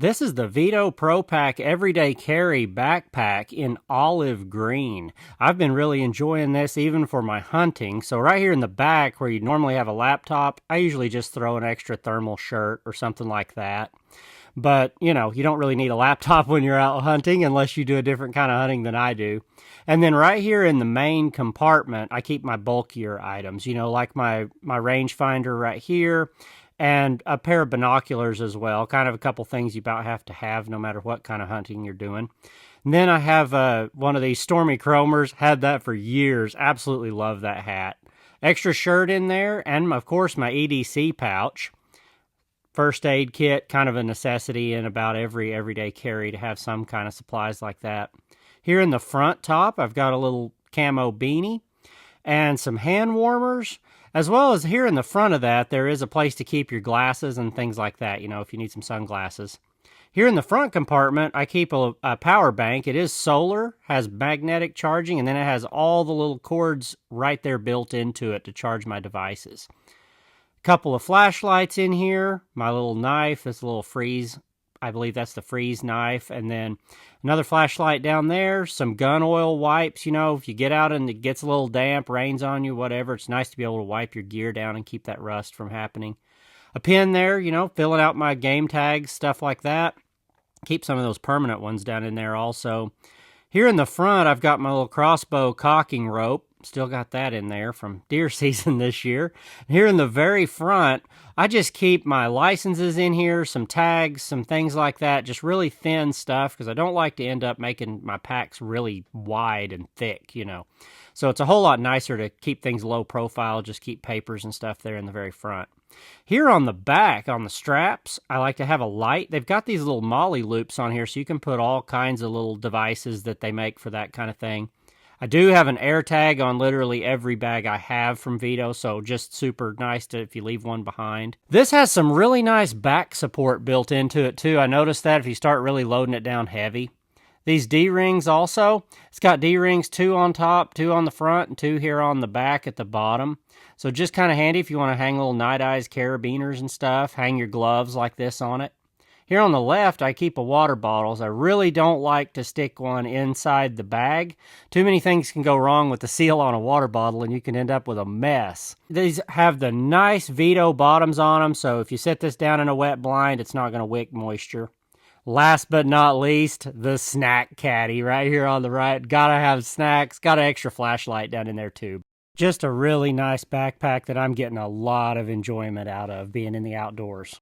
This is the Veto Pro Pac Everyday Carry Backpack in olive green. I've been really enjoying this even for my hunting. So right here in the back where you normally have a laptop, I usually just throw an extra thermal shirt or something like that. But, you know, you don't really need a laptop when you're out hunting unless you do a different kind of hunting than I do. And then right here in the main compartment, I keep my bulkier items, you know, like my rangefinder right here, and a pair of binoculars as well. Kind of a couple things you about have to have no matter what kind of hunting you're doing. And then I have one of these Stormy Chromers. Had that for years. Absolutely love that hat. Extra shirt in there, and of course my EDC pouch. First aid kit, kind of a necessity in about every everyday carry to have some kind of supplies like that. Here in the front top, I've got a little camo beanie and some hand warmers. As well as here in the front of that, there is a place to keep your glasses and things like that, you know, if you need some sunglasses. Here in the front compartment, I keep a power bank. It is solar, has magnetic charging, and then it has all the little cords right there built into it to charge my devices. Couple of flashlights in here, my little knife, this little freeze, I believe that's the freeze knife, and then another flashlight down there, some gun oil wipes. You know, if you get out and it gets a little damp, rains on you, whatever, it's nice to be able to wipe your gear down and keep that rust from happening. A pin there, you know, filling out my game tags, stuff like that. Keep some of those permanent ones down in there also. Here in the front, I've got my little crossbow cocking rope. Still got that in there from deer season this year. Here in the very front, I just keep my licenses in here, some tags, some things like that, just really thin stuff because I don't like to end up making my packs really wide and thick, you know. So it's a whole lot nicer to keep things low profile, just keep papers and stuff there in the very front. Here on the back, on the straps, I like to have a light. They've got these little molly loops on here so you can put all kinds of little devices that they make for that kind of thing. I do have an air tag on literally every bag I have from Veto, so just super nice to if you leave one behind. This has some really nice back support built into it too. I noticed that if you start really loading it down heavy. These D-rings also, it's got D-rings, 2 on top, 2 on the front, and 2 here on the back at the bottom. So just kind of handy if you want to hang little night eyes, carabiners and stuff, hang your gloves like this on it. Here on the left, I keep a water bottle. I really don't like to stick one inside the bag. Too many things can go wrong with the seal on a water bottle, and you can end up with a mess. These have the nice Veto bottoms on them, so if you set this down in a wet blind, it's not going to wick moisture. Last but not least, the snack caddy right here on the right. Gotta have snacks. Got an extra flashlight down in there too. Just a really nice backpack that I'm getting a lot of enjoyment out of being in the outdoors.